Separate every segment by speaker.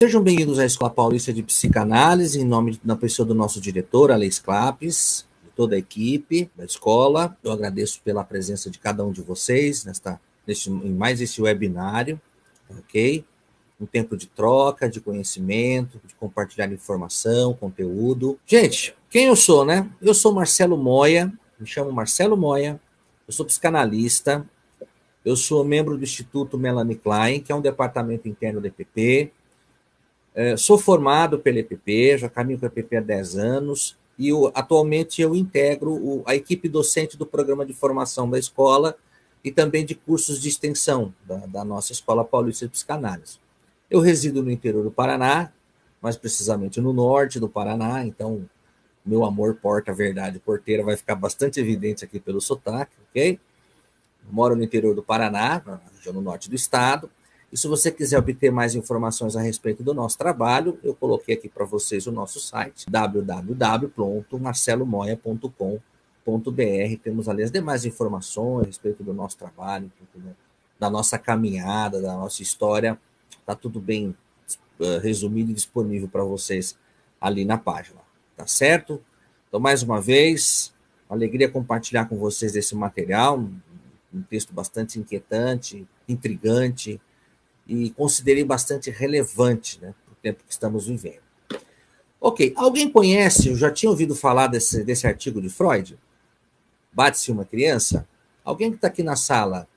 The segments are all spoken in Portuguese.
Speaker 1: Sejam bem-vindos à Escola Paulista de Psicanálise, em nome da pessoa do nosso diretor, Alex Clapes, de toda a equipe da escola. Eu agradeço pela presença de cada um de vocês em mais esse webinário, ok? Um tempo de troca, de conhecimento, de compartilhar informação, conteúdo. Gente, quem eu sou, né? Eu sou Marcelo Moya, me chamo Marcelo Moya, eu sou psicanalista, eu sou membro do Instituto Melanie Klein, que é um departamento interno do EPP. Sou formado pela EPP, já caminho com a EPP há 10 anos, e atualmente eu integro a equipe docente do programa de formação da escola e também de cursos de extensão da nossa Escola Paulista de Psicanálise. Eu resido no interior do Paraná, mais precisamente no norte do Paraná, então meu amor porta, verdade, porteira vai ficar bastante evidente aqui pelo sotaque, ok? Moro no interior do Paraná, na região no norte do estado. E se você quiser obter mais informações a respeito do nosso trabalho, eu coloquei aqui para vocês o nosso site, www.marcelomoya.com.br. Temos ali as demais informações a respeito do nosso trabalho, da nossa caminhada, da nossa história. Está tudo bem resumido e disponível para vocês ali na página. Tá certo? Então, mais uma vez, alegria compartilhar com vocês esse material, um texto bastante inquietante, intrigante, e considerei bastante relevante, né, para o tempo que estamos vivendo. Ok, alguém conhece, eu já tinha ouvido falar desse artigo de Freud? Bate-se uma criança? Alguém que está aqui na sala,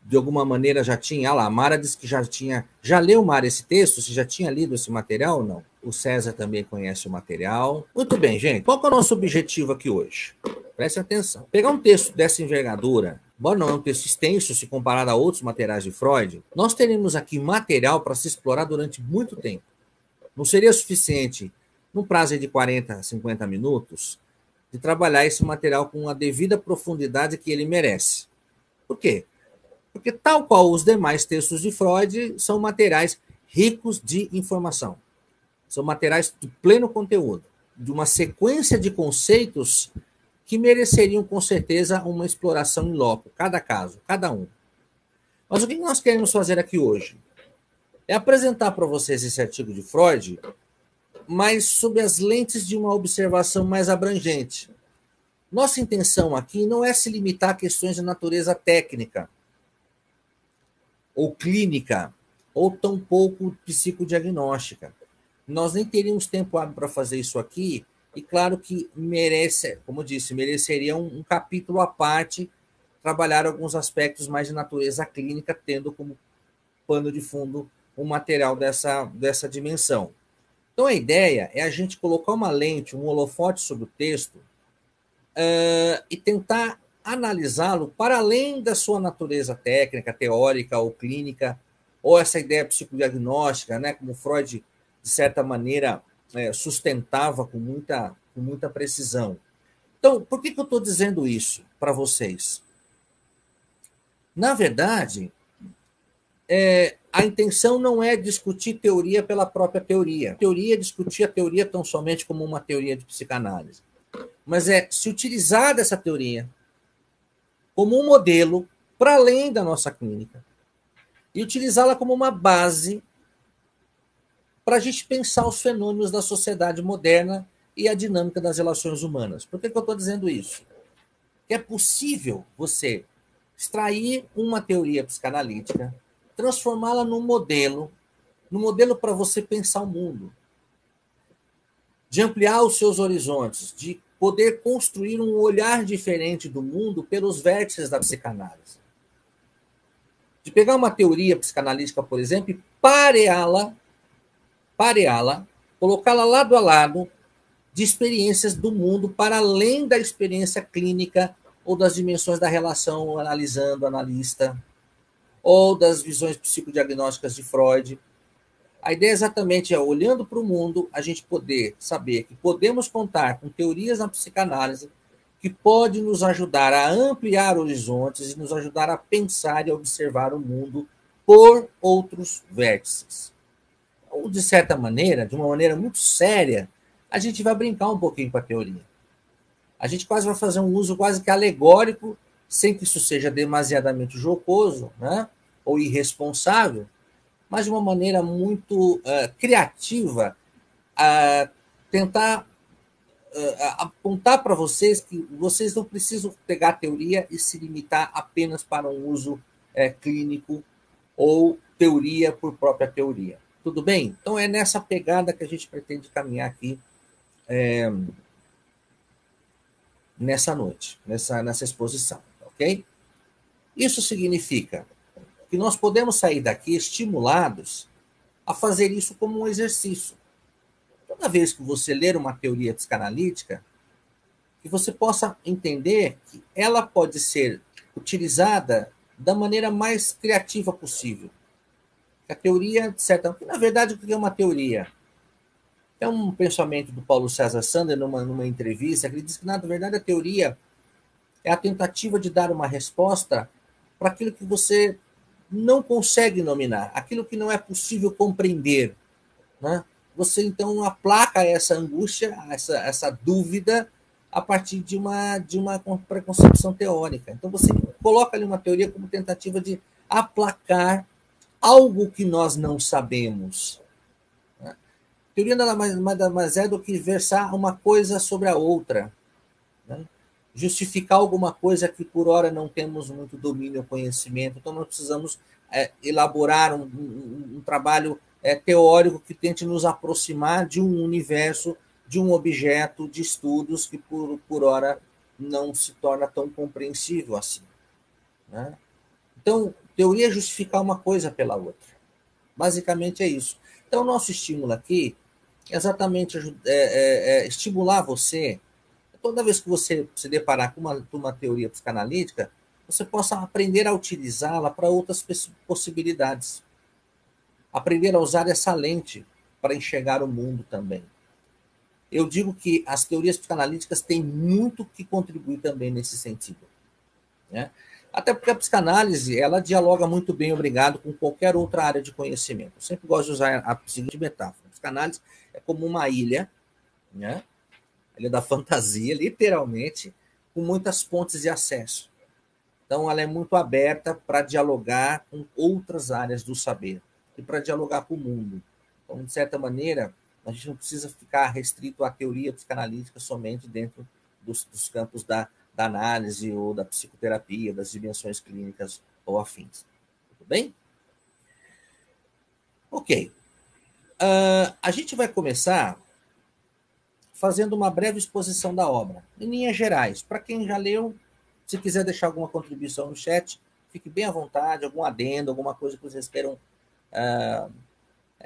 Speaker 1: de alguma maneira já tinha? Ah lá, a Mara disse que já tinha. Já leu, Mara, esse texto? Você já tinha lido esse material ou não? O César também conhece o material. Muito bem, gente. Qual que é o nosso objetivo aqui hoje? Preste atenção. Pegar um texto dessa envergadura, embora não é um texto extenso se comparado a outros materiais de Freud, nós teremos aqui material para se explorar durante muito tempo. Não seria suficiente, num prazo de 40, 50 minutos, de trabalhar esse material com a devida profundidade que ele merece. Por quê? Porque, tal qual os demais textos de Freud, são materiais ricos de informação. São materiais de pleno conteúdo, de uma sequência de conceitos que mereceriam, com certeza, uma exploração em loco, cada caso, cada um. Mas o que nós queremos fazer aqui hoje? É apresentar para vocês esse artigo de Freud, mas sob as lentes de uma observação mais abrangente. Nossa intenção aqui não é se limitar a questões de natureza técnica, ou clínica, ou tampouco psicodiagnóstica. Nós nem teríamos tempo hábil para fazer isso aqui, e claro que merece, como eu disse, mereceria um capítulo à parte trabalhar alguns aspectos mais de natureza clínica, tendo como pano de fundo um material dessa dimensão. Então a ideia é a gente colocar uma lente, um holofote sobre o texto e tentar analisá-lo para além da sua natureza técnica, teórica ou clínica, ou essa ideia psicodiagnóstica, né, como Freud, de certa maneira, sustentava com muita precisão. Então, por que eu estou dizendo isso para vocês? Na verdade, a intenção não é discutir teoria pela própria teoria. A teoria é discutir a teoria tão somente como uma teoria de psicanálise. Mas é se utilizar dessa teoria como um modelo para além da nossa clínica e utilizá-la como uma base para a gente pensar os fenômenos da sociedade moderna e a dinâmica das relações humanas. Por que eu estou dizendo isso? Que é possível você extrair uma teoria psicanalítica, transformá-la num modelo para você pensar o mundo, de ampliar os seus horizontes, de poder construir um olhar diferente do mundo pelos vértices da psicanálise. De pegar uma teoria psicanalítica, por exemplo, e pareá-la, colocá-la lado a lado de experiências do mundo para além da experiência clínica ou das dimensões da relação analisando-analista ou das visões psicodiagnósticas de Freud. A ideia exatamente é, olhando para o mundo, a gente poder saber que podemos contar com teorias na psicanálise que pode nos ajudar a ampliar horizontes e nos ajudar a pensar e a observar o mundo por outros vértices. Ou, de certa maneira, de uma maneira muito séria, a gente vai brincar um pouquinho com a teoria. A gente quase vai fazer um uso quase que alegórico, sem que isso seja demasiadamente jocoso, né? Ou irresponsável, mas de uma maneira muito criativa, a tentar apontar para vocês que vocês não precisam pegar a teoria e se limitar apenas para um uso clínico ou teoria por própria teoria. Tudo bem? Então é nessa pegada que a gente pretende caminhar aqui nessa noite, nessa exposição, ok? Isso significa que nós podemos sair daqui estimulados a fazer isso como um exercício. Toda vez que você ler uma teoria psicanalítica, que você possa entender que ela pode ser utilizada da maneira mais criativa possível. A teoria, de certa forma, na verdade, o que é uma teoria? É um pensamento do Paulo César Sander numa entrevista, que ele diz que, na verdade, a teoria é a tentativa de dar uma resposta para aquilo que você não consegue nominar, aquilo que não é possível compreender. Né? Você, então, aplaca essa angústia, essa dúvida, a partir de uma preconcepção teórica. Então, você coloca ali uma teoria como tentativa de aplacar algo que nós não sabemos. Né? Teoria nada mais é do que versar uma coisa sobre a outra. Né? Justificar alguma coisa que por hora não temos muito domínio ou conhecimento. Então, nós precisamos elaborar um trabalho teórico que tente nos aproximar de um universo, de um objeto de estudos que por hora não se torna tão compreensível assim. Né? Então, teoria é justificar uma coisa pela outra. Basicamente é isso. Então, o nosso estímulo aqui é exatamente estimular você, toda vez que você se deparar com uma teoria psicanalítica, você possa aprender a utilizá-la para outras possibilidades. Aprender a usar essa lente para enxergar o mundo também. Eu digo que as teorias psicanalíticas têm muito que contribuir também nesse sentido. Né? Até porque a psicanálise, ela dialoga muito bem, obrigado, com qualquer outra área de conhecimento. Eu sempre gosto de usar a seguinte metáfora. A psicanálise é como uma ilha, né? Ilha da fantasia, literalmente, com muitas pontes de acesso. Então, ela é muito aberta para dialogar com outras áreas do saber e para dialogar com o mundo. Então, de certa maneira, a gente não precisa ficar restrito à teoria psicanalítica somente dentro dos campos da análise ou da psicoterapia, das dimensões clínicas ou afins. Tudo bem? Ok. A gente vai começar fazendo uma breve exposição da obra, em linhas gerais. Para quem já leu, se quiser deixar alguma contribuição no chat, fique bem à vontade, algum adendo, alguma coisa que vocês queiram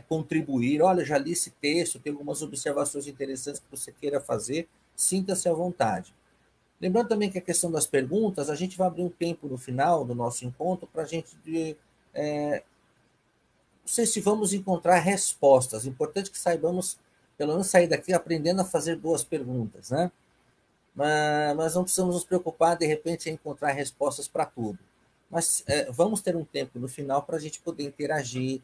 Speaker 1: contribuir. Olha, já li esse texto, tem algumas observações interessantes que você queira fazer, sinta-se à vontade. Lembrando também que a questão das perguntas, a gente vai abrir um tempo no final do nosso encontro para a gente não sei se vamos encontrar respostas. Importante que saibamos, pelo menos, sair daqui aprendendo a fazer boas perguntas, né? Mas não precisamos nos preocupar, de repente, em encontrar respostas para tudo. Mas vamos ter um tempo no final para a gente poder interagir.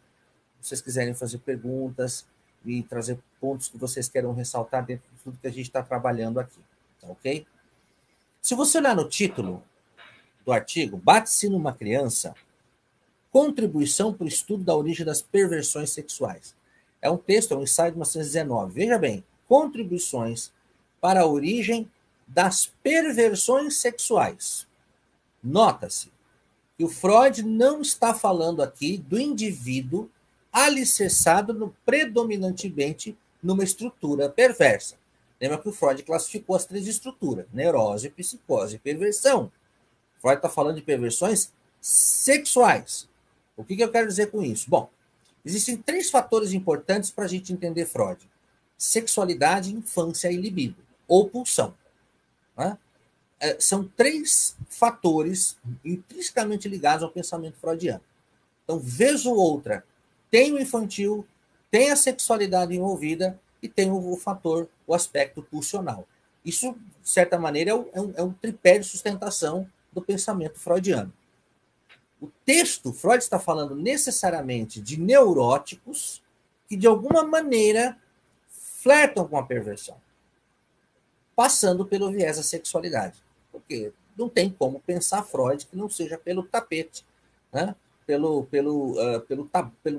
Speaker 1: Se vocês quiserem fazer perguntas e trazer pontos que vocês queiram ressaltar dentro de tudo que a gente está trabalhando aqui. Ok? Se você olhar no título do artigo, Bate-se numa criança, contribuição para o estudo da origem das perversões sexuais. É um texto, é um ensaio de 1919. Veja bem, contribuições para a origem das perversões sexuais. Nota-se que o Freud não está falando aqui do indivíduo alicerçado predominantemente numa estrutura perversa. Lembra que o Freud classificou as 3 estruturas: neurose, psicose e perversão. Freud está falando de perversões sexuais. O que eu quero dizer com isso? Bom, existem 3 fatores importantes para a gente entender Freud: sexualidade, infância e libido, ou pulsão. Né? São 3 fatores intrinsecamente ligados ao pensamento freudiano. Então, vez ou outra, tem o infantil, tem a sexualidade envolvida e tem o fator, o aspecto pulsional. Isso, de certa maneira, é um tripé de sustentação do pensamento freudiano. O texto, Freud está falando necessariamente de neuróticos que, de alguma maneira, flertam com a perversão, passando pelo viés da sexualidade. Porque não tem como pensar Freud que não seja pelo tapete. Né? pelo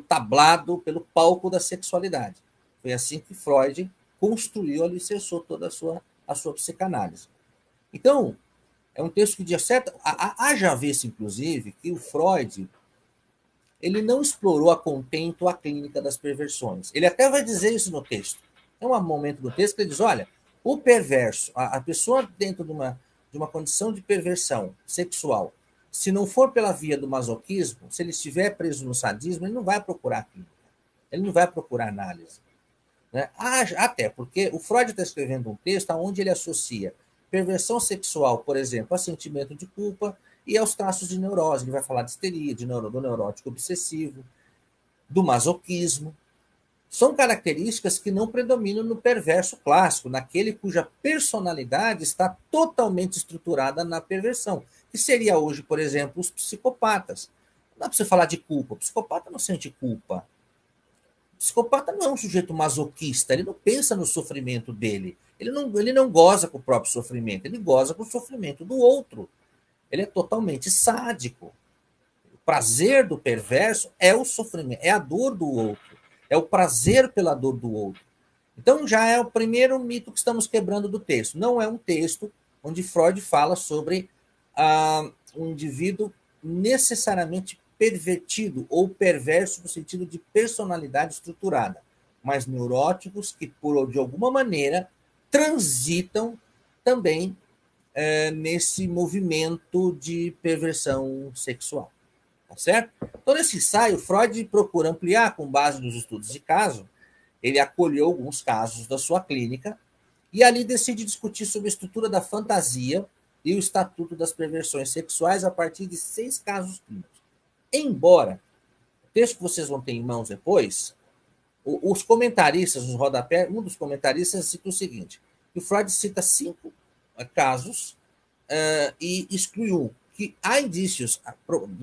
Speaker 1: tablado, pelo palco da sexualidade. Foi assim que Freud construiu, alicerçou toda a sua psicanálise. Então, é um texto que, de certa... Haja vez, inclusive, que o Freud ele não explorou a contento a clínica das perversões. Ele até vai dizer isso no texto. Tem um momento do texto que ele diz, olha, o perverso, a pessoa dentro de uma condição de perversão sexual, se não for pela via do masoquismo, se ele estiver preso no sadismo, ele não vai procurar clínica, ele não vai procurar análise. Né? Até porque o Freud está escrevendo um texto onde ele associa perversão sexual, por exemplo, a sentimento de culpa e aos traços de neurose. Ele vai falar de histeria, do neurótico obsessivo, do masoquismo. São características que não predominam no perverso clássico, naquele cuja personalidade está totalmente estruturada na perversão, que seria hoje, por exemplo, os psicopatas. Não dá para você falar de culpa. O psicopata não sente culpa. O psicopata não é um sujeito masoquista, ele não pensa no sofrimento dele. Ele não goza com o próprio sofrimento, ele goza com o sofrimento do outro. Ele é totalmente sádico. O prazer do perverso é o sofrimento, é a dor do outro, é o prazer pela dor do outro. Então já é o primeiro mito que estamos quebrando do texto. Não é um texto onde Freud fala sobre um indivíduo necessariamente pervertido ou perverso no sentido de personalidade estruturada, mas neuróticos que, de alguma maneira, transitam também nesse movimento de perversão sexual. Tá certo? Então, nesse ensaio, Freud procura ampliar com base nos estudos de caso. Ele acolheu alguns casos da sua clínica e ali decide discutir sobre a estrutura da fantasia e o estatuto das perversões sexuais a partir de 6 casos clínicos. Embora, o texto que vocês vão ter em mãos depois, os comentaristas, nos rodapé, um dos comentaristas cita o seguinte, que o Freud cita 5 casos e exclui um, que há indícios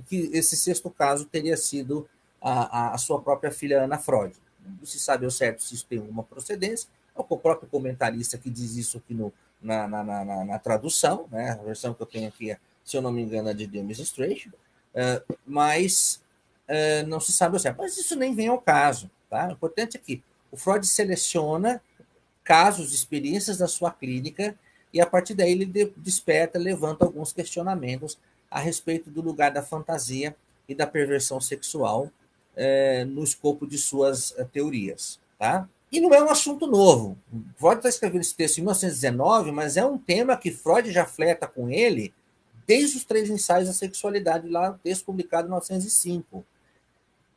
Speaker 1: que esse 6º caso teria sido a sua própria filha Ana Freud. Não se sabe ao certo se isso tem alguma procedência, é o próprio comentarista que diz isso aqui na tradução, né? A versão que eu tenho aqui, se eu não me engano, é de Demonstration, mas não se sabe ao certo. Mas isso nem vem ao caso. Tá? O importante é que o Freud seleciona casos, experiências da sua clínica e, a partir daí, ele desperta, levanta alguns questionamentos a respeito do lugar da fantasia e da perversão sexual no escopo de suas teorias. Tá? E não é um assunto novo. Freud está escrevendo esse texto em 1919, mas é um tema que Freud já flerta com ele desde os 3 ensaios da sexualidade, lá no texto publicado em 1905.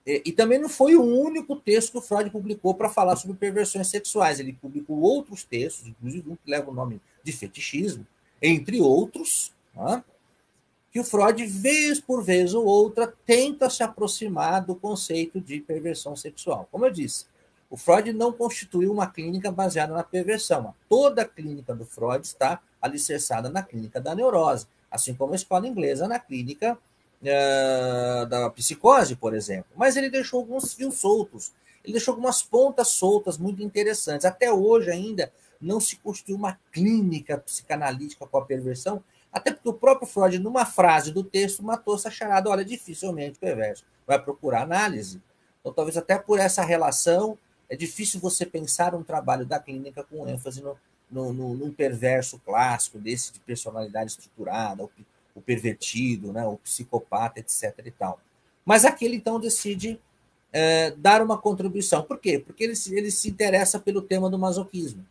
Speaker 1: E também não foi o único texto que o Freud publicou para falar sobre perversões sexuais. Ele publicou outros textos, inclusive um que leva o nome de fetichismo, entre outros, tá? Que o Freud, vez por vez ou outra, tenta se aproximar do conceito de perversão sexual. Como eu disse, o Freud não constituiu uma clínica baseada na perversão. Toda a clínica do Freud está alicerçada na clínica da neurose, assim como a escola inglesa na clínica da psicose, por exemplo. Mas ele deixou alguns fios soltos, ele deixou algumas pontas soltas muito interessantes. Até hoje ainda não se constituiu uma clínica psicanalítica com a perversão, até porque o próprio Freud, numa frase do texto, matou essa charada, olha, dificilmente perverso, vai procurar análise. Então, talvez até por essa relação, é difícil você pensar um trabalho da clínica com ênfase num perverso clássico, desse de personalidade estruturada, o pervertido, né, o psicopata, etc. e tal. Mas aqui ele, então, decide dar uma contribuição. Por quê? Porque ele se interessa pelo tema do masoquismo,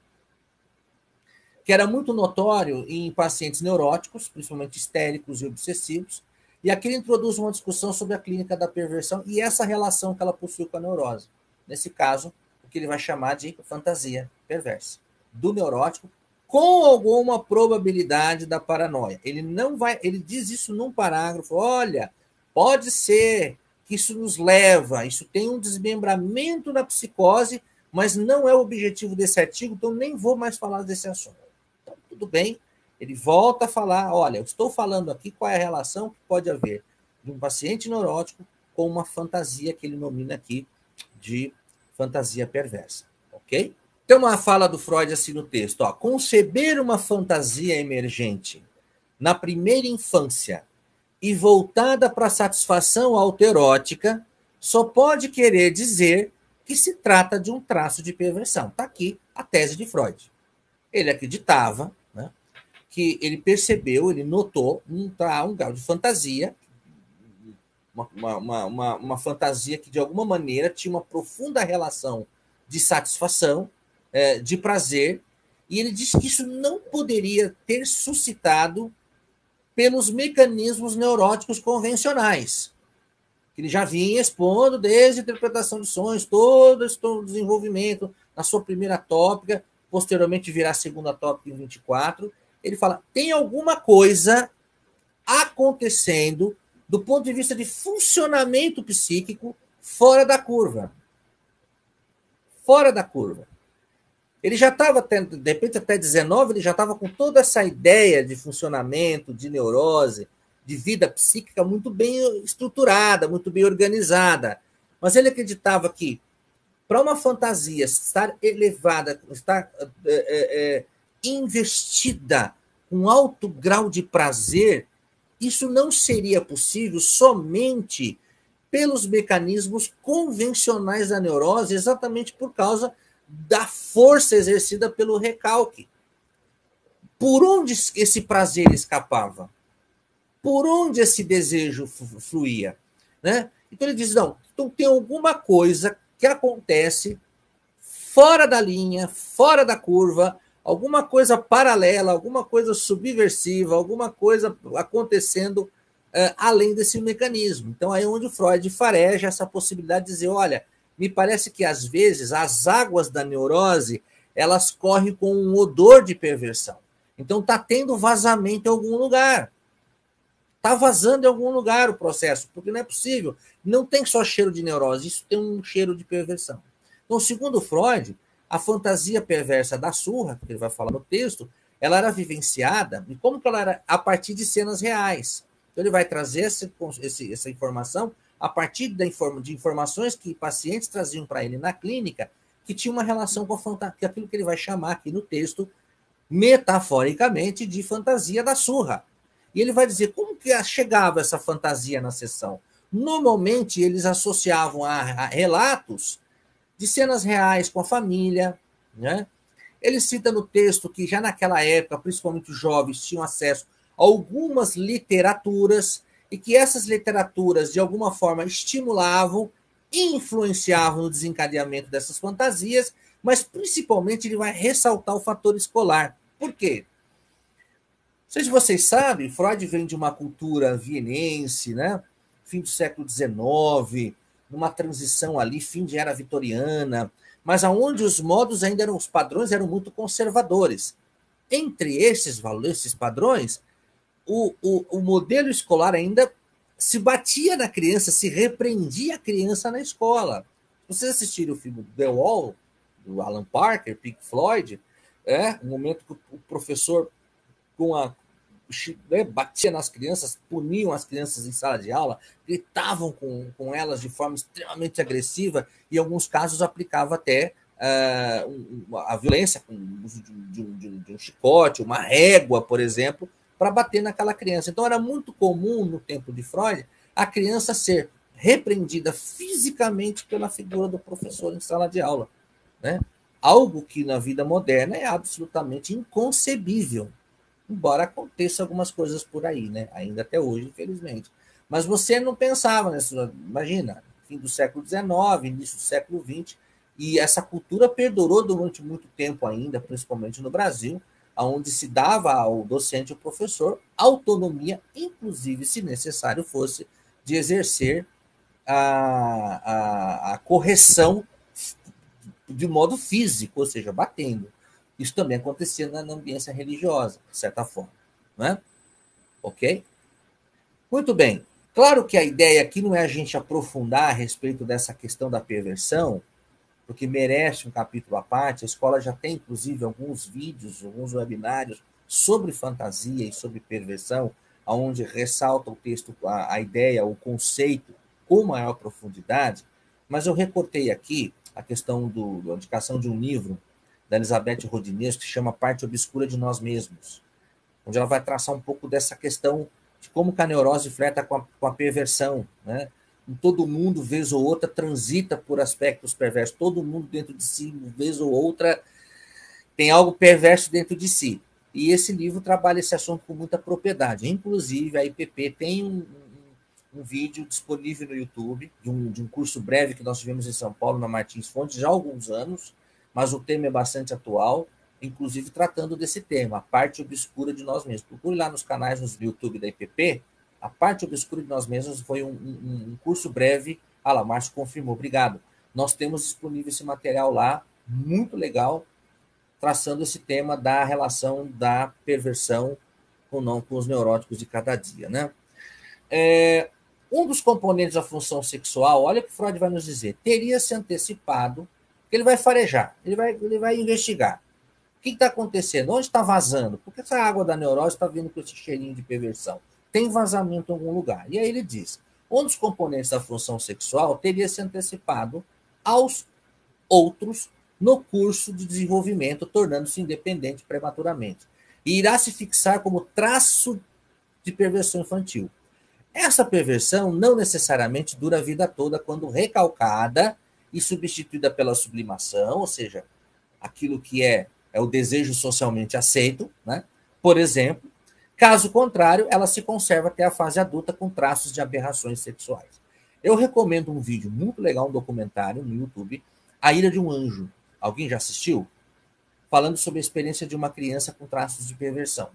Speaker 1: que era muito notório em pacientes neuróticos, principalmente histéricos e obsessivos, e aqui ele introduz uma discussão sobre a clínica da perversão e essa relação que ela possui com a neurose. Nesse caso, o que ele vai chamar de fantasia perversa, do neurótico, com alguma probabilidade da paranoia. Ele diz isso num parágrafo, olha, pode ser que isso nos leva, isso tem um desmembramento da psicose, mas não é o objetivo desse artigo, então nem vou mais falar desse assunto. Então, tudo bem, ele volta a falar, olha, eu estou falando aqui qual é a relação que pode haver de um paciente neurótico com uma fantasia que ele nomina aqui de fantasia perversa, ok? Tem uma fala do Freud assim no texto, ó, conceber uma fantasia emergente na primeira infância e voltada para a satisfação autoerótica só pode querer dizer que se trata de um traço de perversão. Está aqui a tese de Freud. Ele acreditava, né, que ele percebeu, ele notou um grau de fantasia, uma fantasia que de alguma maneira tinha uma profunda relação de satisfação, de prazer, e ele disse que isso não poderia ter suscitado pelos mecanismos neuróticos convencionais, que ele já vinha expondo desde a interpretação de sonhos, todo esse desenvolvimento na sua primeira tópica, posteriormente virá a segunda tópica em 24. Ele fala, tem alguma coisa acontecendo do ponto de vista de funcionamento psíquico fora da curva. Fora da curva. Ele já estava, de repente, até 19, ele já estava com toda essa ideia de funcionamento, de neurose, de vida psíquica muito bem estruturada, muito bem organizada. Mas ele acreditava que, para uma fantasia estar elevada, estar investida com alto grau de prazer, isso não seria possível somente pelos mecanismos convencionais da neurose, exatamente por causa da força exercida pelo recalque. Por onde esse prazer escapava? Por onde esse desejo fluía? Né? Então ele diz, não, então tem alguma coisa que acontece fora da linha, fora da curva, alguma coisa paralela, alguma coisa subversiva, alguma coisa acontecendo além desse mecanismo. Então aí é onde Freud fareja essa possibilidade de dizer, olha, me parece que às vezes as águas da neurose elas correm com um odor de perversão. Então está tendo vazamento em algum lugar. Está vazando em algum lugar o processo, porque não é possível. Não tem só cheiro de neurose, isso tem um cheiro de perversão. Então, segundo Freud, a fantasia perversa da surra, que ele vai falar no texto, ela era vivenciada, e como que ela era? A partir de cenas reais. Então, ele vai trazer essa informação a partir de informações que pacientes traziam para ele na clínica, que tinha uma relação com aquilo que ele vai chamar aqui no texto, metaforicamente, de fantasia da surra. E ele vai dizer como que chegava essa fantasia na sessão. Normalmente, eles associavam a relatos de cenas reais com a família. Né? Ele cita no texto que já naquela época, principalmente os jovens, tinham acesso a algumas literaturas e que essas literaturas, de alguma forma, estimulavam e influenciavam no desencadeamento dessas fantasias, mas principalmente ele vai ressaltar o fator escolar. Por quê? Não sei se vocês sabem, Freud vem de uma cultura vienense, né? Fim do século XIX, numa transição ali, fim de era vitoriana, mas aonde os modos ainda eram, os padrões eram muito conservadores. Entre esses valores, esses padrões, o modelo escolar ainda se batia na criança, se repreendia a criança na escola. Se vocês assistirem o filme The Wall, do Alan Parker, Pink Floyd, um momento que o professor batia nas crianças, puniam as crianças em sala de aula, gritavam com elas de forma extremamente agressiva e, em alguns casos, aplicava até a violência com o uso de um chicote, uma régua, por exemplo, para bater naquela criança. Então, era muito comum, no tempo de Freud, a criança ser repreendida fisicamente pela figura do professor em sala de aula. Né? Algo que, na vida moderna, é absolutamente inconcebível. Embora aconteça algumas coisas por aí, né? Ainda até hoje, infelizmente. Mas você não pensava nisso. Imagina, fim do século XIX, início do século XX, e essa cultura perdurou durante muito tempo ainda, principalmente no Brasil, onde se dava ao docente, ao professor, autonomia, inclusive, se necessário fosse, de exercer a correção de modo físico, ou seja, batendo. Isso também acontecia na ambiência religiosa, de certa forma. Né? Ok? Muito bem. Claro que a ideia aqui não é a gente aprofundar a respeito dessa questão da perversão, porque merece um capítulo à parte. A escola já tem, inclusive, alguns vídeos, alguns webinários sobre fantasia e sobre perversão, onde ressalta o texto, a ideia, o conceito com maior profundidade. Mas eu recortei aqui a questão da indicação de um livro da Elizabeth Rodinez, que se chama Parte Obscura de Nós Mesmos, onde ela vai traçar um pouco dessa questão de como que a neurose flerta com a perversão, né? Todo mundo, vez ou outra, transita por aspectos perversos. Todo mundo dentro de si, vez ou outra, tem algo perverso dentro de si. E esse livro trabalha esse assunto com muita propriedade. Inclusive, a IPP tem um vídeo disponível no YouTube de um curso breve que nós tivemos em São Paulo, na Martins Fontes, já há alguns anos, mas o tema é bastante atual, inclusive tratando desse tema, a parte obscura de nós mesmos. Procure lá nos canais no YouTube da IPP, a parte obscura de nós mesmos foi um curso breve. Ah lá, Márcio confirmou, obrigado. Nós temos disponível esse material lá, muito legal, traçando esse tema da relação da perversão com os neuróticos de cada dia, né? Um dos componentes da função sexual, olha o que Freud vai nos dizer, teria se antecipado, que ele vai farejar, ele vai investigar. O que está acontecendo? Onde está vazando? Por que essa água da neurose está vindo com esse cheirinho de perversão? Tem vazamento em algum lugar. E aí ele diz, um dos componentes da função sexual teria se antecipado aos outros no curso de desenvolvimento, tornando-se independente prematuramente. E irá se fixar como traço de perversão infantil. Essa perversão não necessariamente dura a vida toda quando recalcada e substituída pela sublimação, ou seja, aquilo que é o desejo socialmente aceito, né? Por exemplo, caso contrário, ela se conserva até a fase adulta com traços de aberrações sexuais. Eu recomendo um vídeo muito legal, um documentário no YouTube, A Ira de um Anjo. Alguém já assistiu? Falando sobre a experiência de uma criança com traços de perversão.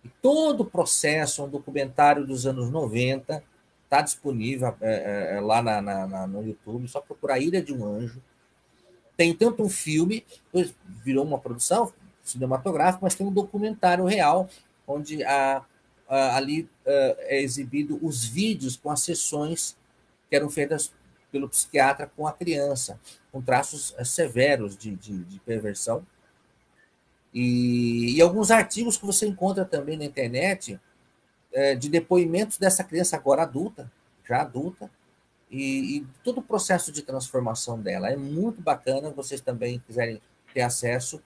Speaker 1: E todo o processo, um documentário dos anos 90, está disponível lá no YouTube, só procurar A Ira de um Anjo. Tem tanto um filme, virou uma produção cinematográfica, mas tem um documentário real, onde ali é exibido os vídeos com as sessões que eram feitas pelo psiquiatra com a criança, com traços severos de perversão. E alguns artigos que você encontra também na internet de depoimentos dessa criança agora adulta, já adulta, e todo o processo de transformação dela. É muito bacana, vocês também quiserem ter acesso,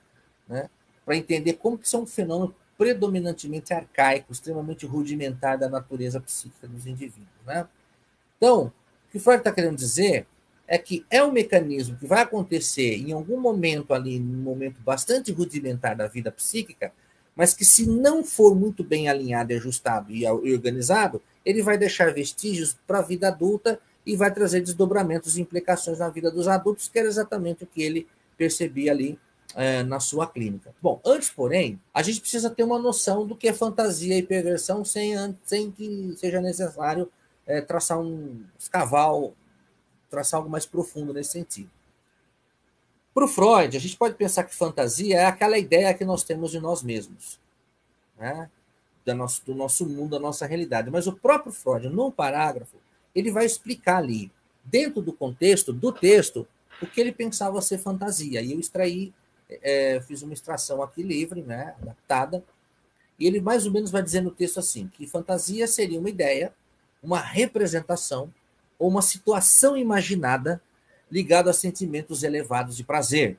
Speaker 1: né, para entender como que isso é um fenômeno predominantemente arcaico, extremamente rudimentar da natureza psíquica dos indivíduos. Né? Então, o que Freud está querendo dizer é que é um mecanismo que vai acontecer em algum momento ali, num momento bastante rudimentar da vida psíquica, mas que se não for muito bem alinhado, ajustado e organizado, ele vai deixar vestígios para a vida adulta e vai trazer desdobramentos e implicações na vida dos adultos, que era exatamente o que ele percebia ali na sua clínica. Bom, antes, porém, a gente precisa ter uma noção do que é fantasia e perversão sem que seja necessário traçar traçar algo mais profundo nesse sentido. Para o Freud, a gente pode pensar que fantasia é aquela ideia que nós temos de nós mesmos, né? Do nosso mundo, da nossa realidade. Mas o próprio Freud, num parágrafo, ele vai explicar ali, dentro do contexto do texto, o que ele pensava ser fantasia. E eu fiz uma extração aqui livre, né, adaptada, e ele mais ou menos vai dizer no texto assim, que fantasia seria uma ideia, uma representação ou uma situação imaginada ligada a sentimentos elevados de prazer,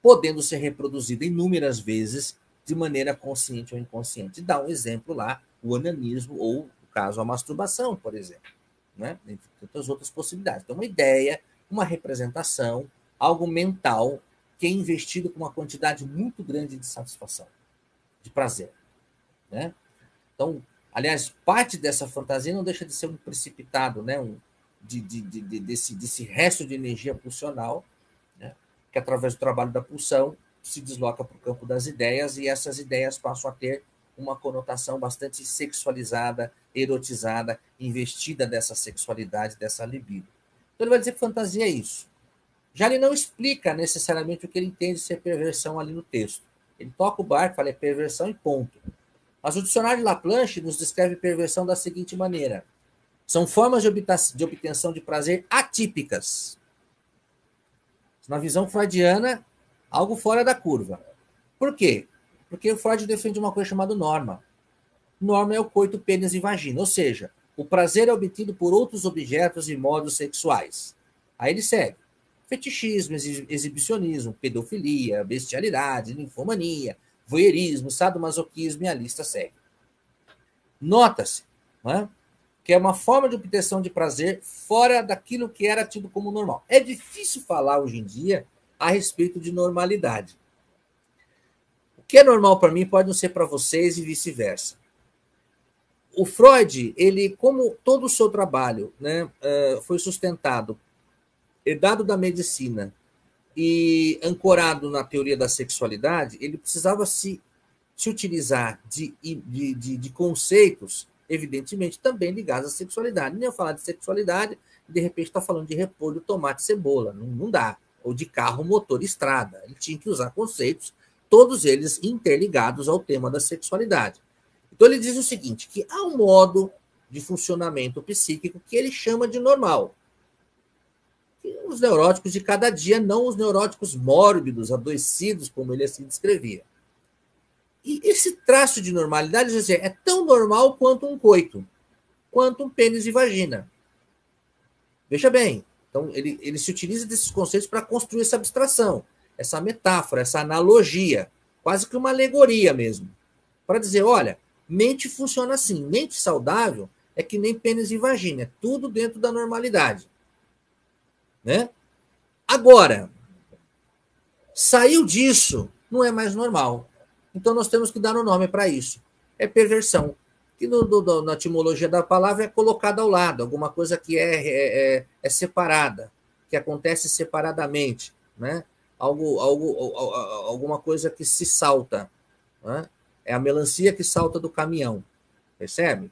Speaker 1: podendo ser reproduzida inúmeras vezes de maneira consciente ou inconsciente. Dá um exemplo lá, o onanismo ou, no caso, a masturbação, por exemplo, né? Entre tantas outras possibilidades. Então, uma ideia, uma representação, algo mental que é investido com uma quantidade muito grande de satisfação, de prazer, né? Então, aliás, parte dessa fantasia não deixa de ser um precipitado, né? Desse resto de energia pulsional, né? Que através do trabalho da pulsão se desloca para o campo das ideias e essas ideias passam a ter uma conotação bastante sexualizada, erotizada, investida dessa sexualidade, dessa libido. Então ele vai dizer que fantasia é isso. Já ele não explica necessariamente o que ele entende ser perversão ali no texto. Ele toca o barco, fala é perversão e ponto. Mas o dicionário de Laplanche nos descreve perversão da seguinte maneira: são formas de obtenção de prazer atípicas. Na visão freudiana, algo fora da curva. Por quê? Porque o Freud defende uma coisa chamada norma. Norma é o coito, pênis e vagina, ou seja, o prazer é obtido por outros objetos e modos sexuais. Aí ele segue. Fetichismo, exibicionismo, pedofilia, bestialidade, ninfomania, voyeurismo, sadomasoquismo e a lista segue. Nota-se, né, que é uma forma de obtenção de prazer fora daquilo que era tido como normal. É difícil falar hoje em dia a respeito de normalidade. O que é normal para mim pode não ser para vocês e vice-versa. O Freud, ele, como todo o seu trabalho, né, foi sustentado, herdado da medicina e ancorado na teoria da sexualidade, ele precisava se utilizar de conceitos, evidentemente, também ligados à sexualidade. Nem eu falar de sexualidade, de repente está falando de repolho, tomate, cebola. Não dá. Ou de carro, motor, estrada. Ele tinha que usar conceitos, todos eles interligados ao tema da sexualidade. Então ele diz o seguinte, que há um modo de funcionamento psíquico que ele chama de normal. Os neuróticos de cada dia, não os neuróticos mórbidos, adoecidos, como ele assim descrevia. E esse traço de normalidade é tão normal quanto um coito, quanto um pênis e vagina. Veja bem, então ele se utiliza desses conceitos para construir essa abstração, essa metáfora, essa analogia, quase que uma alegoria mesmo, para dizer, olha, mente funciona assim, mente saudável é que nem pênis e vagina, é tudo dentro da normalidade. Né? Agora, saiu disso, não é mais normal. Então nós temos que dar um nome para isso. É perversão, que na etimologia da palavra é colocada ao lado, alguma coisa que é separada, que acontece separadamente, né? Alguma coisa que se salta. Né? É a melancia que salta do caminhão, percebe?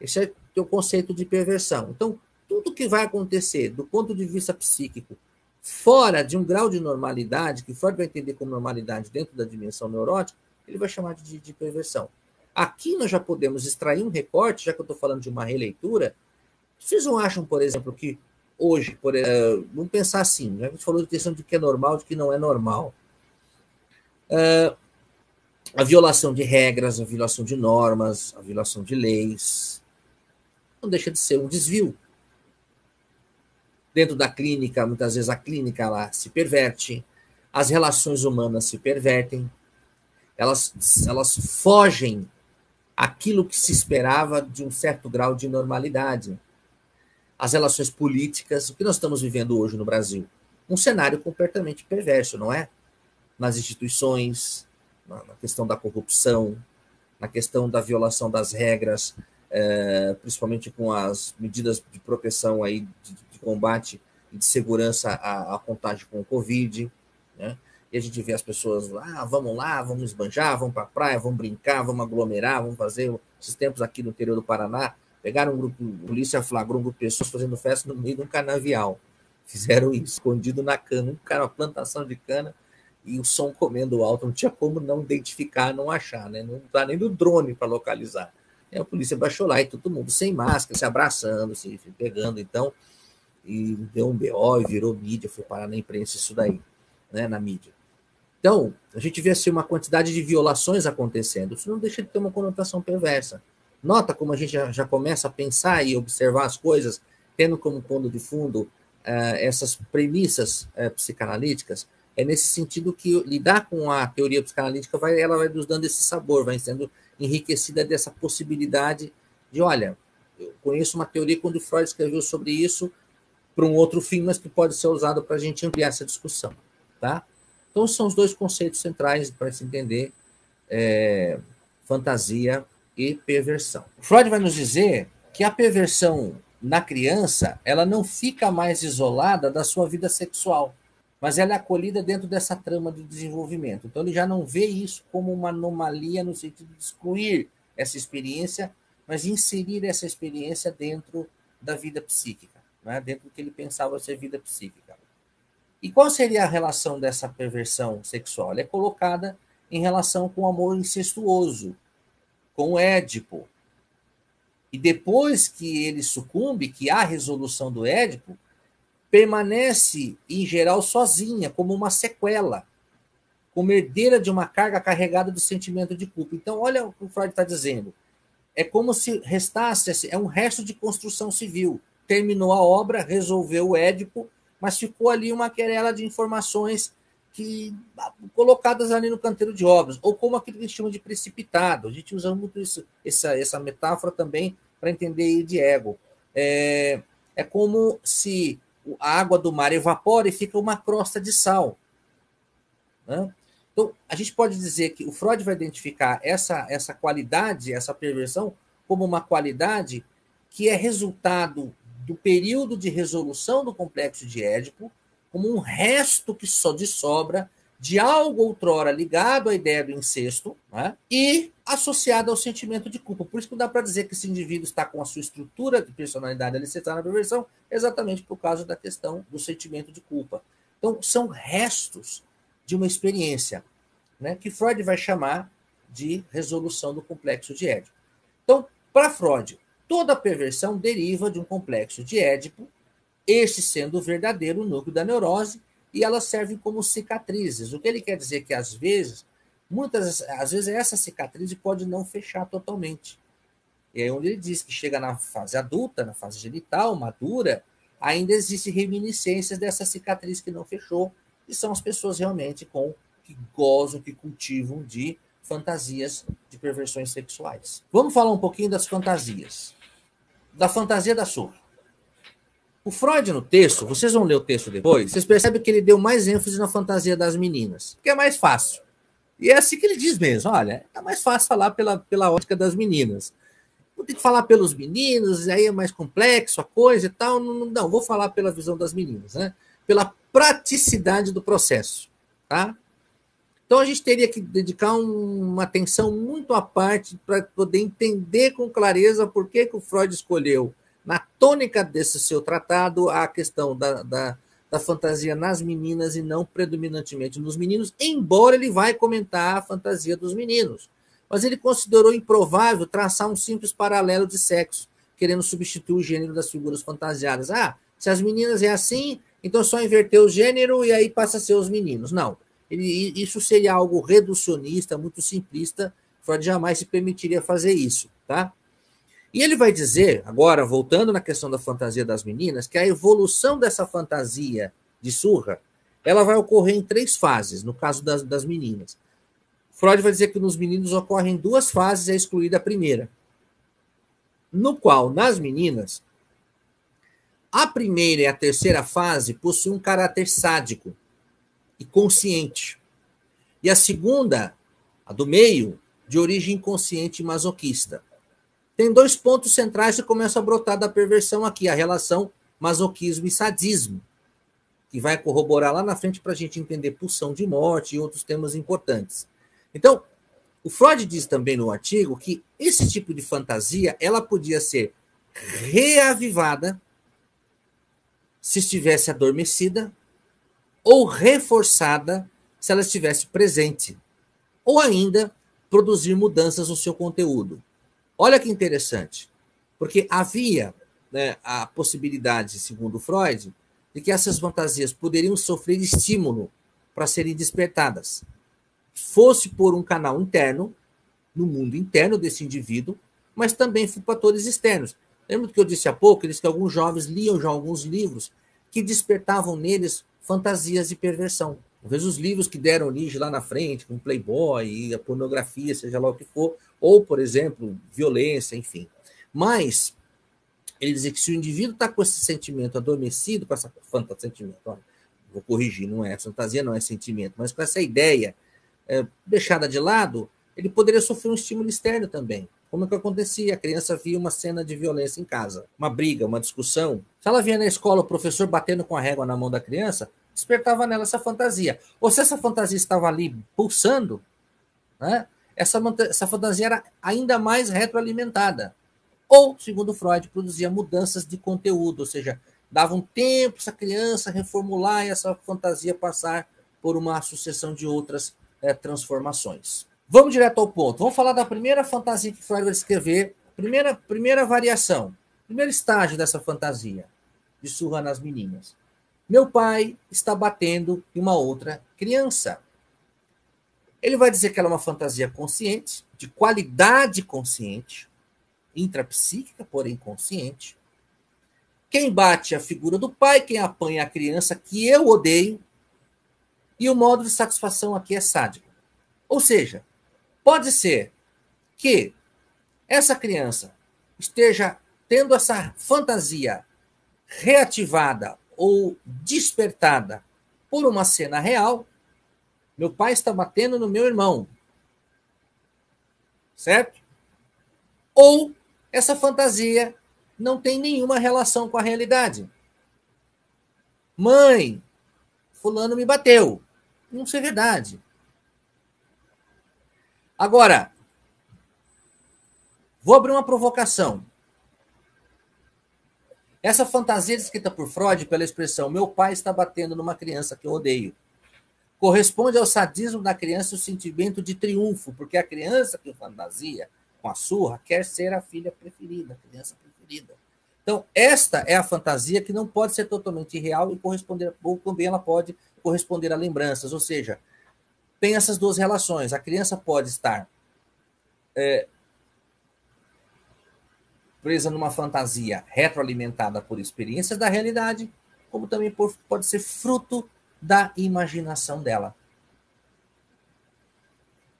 Speaker 1: Esse é o conceito de perversão. Então, tudo que vai acontecer do ponto de vista psíquico, fora de um grau de normalidade, que Freud vai entender como normalidade dentro da dimensão neurótica, ele vai chamar de perversão. Aqui nós já podemos extrair um recorte, já que eu estou falando de uma releitura. Vocês não acham, por exemplo, que hoje, vamos pensar assim, já que a gente falou de questão de que é normal, de que não é normal. A violação de regras, a violação de normas, a violação de leis, não deixa de ser um desvio. Dentro da clínica, muitas vezes a clínica ela se perverte, as relações humanas se pervertem, elas fogem aquilo que se esperava de um certo grau de normalidade. As relações políticas, o que nós estamos vivendo hoje no Brasil? Um cenário completamente perverso, não é? Nas instituições, na questão da corrupção, na questão da violação das regras, principalmente com as medidas de proteção aí, de combate e de segurança à contágio com o Covid, né? E a gente vê as pessoas lá, vamos esbanjar, vamos para a praia, vamos brincar, vamos aglomerar, vamos fazer. Esses tempos aqui no interior do Paraná, pegaram um grupo, a polícia flagrou um grupo de pessoas fazendo festa no meio de um canavial. Fizeram isso, escondido na cana, uma plantação de cana, e o som comendo alto, não tinha como não identificar, não achar, né? Não dá nem do drone para localizar. E a polícia baixou lá e todo mundo sem máscara, se abraçando, se pegando, então, e deu um BO e virou mídia, foi parar na imprensa isso daí, né, na mídia. Então, a gente vê assim, uma quantidade de violações acontecendo, isso não deixa de ter uma conotação perversa. Nota como a gente já começa a pensar e observar as coisas, tendo como pano de fundo essas premissas psicanalíticas. É nesse sentido que lidar com a teoria psicanalítica ela vai nos dando esse sabor, vai sendo enriquecida dessa possibilidade de, olha, eu conheço uma teoria quando Freud escreveu sobre isso para um outro fim, mas que pode ser usado para a gente ampliar essa discussão. Tá? Então, são os dois conceitos centrais para se entender fantasia e perversão. Freud vai nos dizer que a perversão na criança ela não fica mais isolada da sua vida sexual, mas ela é acolhida dentro dessa trama de desenvolvimento. Então, ele já não vê isso como uma anomalia no sentido de excluir essa experiência, mas inserir essa experiência dentro da vida psíquica, né? Dentro do que ele pensava ser vida psíquica. E qual seria a relação dessa perversão sexual? Ela é colocada em relação com o amor incestuoso, com o Édipo. E depois que ele sucumbe, que há a resolução do Édipo, permanece, em geral, sozinha, como uma sequela, como herdeira de uma carga carregada do sentimento de culpa. Então, olha o que o Freud está dizendo. É como se restasse, é um resto de construção civil. Terminou a obra, resolveu o Édipo, mas ficou ali uma querela de informações colocadas ali no canteiro de obras, ou como aquilo que a gente chama de precipitado. A gente usa muito essa metáfora também para entender de ego. É como se a água do mar evapora e fica uma crosta de sal. Né? Então, a gente pode dizer que o Freud vai identificar essa qualidade, essa perversão, como uma qualidade que é resultado do período de resolução do complexo de Édipo, como um resto que só de sobra de algo outrora ligado à ideia do incesto, né? E associado ao sentimento de culpa. Por isso que dá para dizer que esse indivíduo está com a sua estrutura de personalidade alicerçada na perversão, exatamente por causa da questão do sentimento de culpa. Então, são restos de uma experiência, né, que Freud vai chamar de resolução do complexo de Édipo. Então, para Freud, toda perversão deriva de um complexo de Édipo, este sendo o verdadeiro núcleo da neurose, e elas servem como cicatrizes. O que ele quer dizer é que, às vezes, essa cicatriz pode não fechar totalmente. E é onde ele diz que chega na fase adulta, na fase genital, madura, ainda existem reminiscências dessa cicatriz que não fechou, e são as pessoas realmente que gozam, que cultivam de fantasias de perversões sexuais. Vamos falar um pouquinho das fantasias. Da fantasia da surra. O Freud, no texto, vocês vão ler o texto depois, vocês percebem que ele deu mais ênfase na fantasia das meninas, que é mais fácil. E é assim que ele diz mesmo, olha, é mais fácil falar pela ótica das meninas. Vou ter que falar pelos meninos, aí é mais complexo a coisa e tal. Não, vou falar pela visão das meninas, né? Pela praticidade do processo, tá? Então a gente teria que dedicar uma atenção muito à parte para poder entender com clareza por que o Freud escolheu, na tônica desse seu tratado, a questão da fantasia nas meninas e não predominantemente nos meninos, embora ele vai comentar a fantasia dos meninos. Mas ele considerou improvável traçar um simples paralelo de sexo, querendo substituir o gênero das figuras fantasiadas. Se as meninas é assim, então só inverter o gênero e aí passa a ser os meninos. Não. Isso seria algo reducionista, muito simplista. Freud jamais se permitiria fazer isso, tá? E ele vai dizer, agora, voltando na questão da fantasia das meninas, que a evolução dessa fantasia de surra, ela vai ocorrer em 3 fases, no caso das meninas. Freud vai dizer que nos meninos ocorrem 2 fases, é excluída a primeira. No qual, nas meninas, a primeira e a terceira fase possuem um caráter sádico e consciente. E a segunda, a do meio, de origem inconsciente e masoquista. Tem 2 pontos centrais que começam a brotar da perversão aqui, a relação masoquismo e sadismo, que vai corroborar lá na frente para a gente entender pulsão de morte e outros temas importantes. Então, o Freud diz também no artigo que esse tipo de fantasia ela podia ser reavivada se estivesse adormecida ou reforçada se ela estivesse presente, ou ainda produzir mudanças no seu conteúdo. Olha que interessante, porque havia, né, a possibilidade, segundo Freud, de que essas fantasias poderiam sofrer estímulo para serem despertadas, fosse por um canal interno, no mundo interno desse indivíduo, mas também por fatores externos. Lembra do que eu disse há pouco? Eles que alguns jovens liam já alguns livros que despertavam neles fantasias de perversão. Talvez os livros que deram origem lá na frente, como Playboy e a pornografia, seja lá o que for, ou, por exemplo, violência, enfim. Mas ele dizia que se o indivíduo está com esse sentimento adormecido, com essa sentimento, olha, vou corrigir, não é fantasia, não é sentimento, mas com essa ideia deixada de lado, ele poderia sofrer um estímulo externo também. Como é que acontecia? A criança via uma cena de violência em casa, uma briga, uma discussão. Se ela via na escola o professor batendo com a régua na mão da criança, despertava nela essa fantasia. Ou se essa fantasia estava ali pulsando, né, essa fantasia era ainda mais retroalimentada. Ou, segundo Freud, produzia mudanças de conteúdo, ou seja, dava um tempo para essa criança reformular e essa fantasia passar por uma sucessão de outras transformações. Vamos direto ao ponto. Vamos falar da primeira fantasia que Freud vai escrever, primeira variação, primeiro estágio dessa fantasia de surra nas meninas. Meu pai está batendo em uma outra criança. Ele vai dizer que ela é uma fantasia consciente, de qualidade consciente, intrapsíquica, porém consciente. Quem bate é a figura do pai, quem apanha é a criança que eu odeio. E o modo de satisfação aqui é sádico. Ou seja, pode ser que essa criança esteja tendo essa fantasia reativada ou despertada por uma cena real. Meu pai está batendo no meu irmão, certo? Ou essa fantasia não tem nenhuma relação com a realidade. Mãe, fulano me bateu. Não sei verdade. Agora, vou abrir uma provocação. Essa fantasia descrita por Freud pela expressão meu pai está batendo numa criança que eu odeio corresponde ao sadismo da criança e o sentimento de triunfo, porque a criança que fantasia com a surra quer ser a filha preferida, a criança preferida. Então, esta é a fantasia que não pode ser totalmente real e corresponder, ou também ela pode corresponder a lembranças, ou seja, tem essas duas relações. A criança pode estar presa numa fantasia retroalimentada por experiências da realidade, como também pode ser fruto da imaginação dela.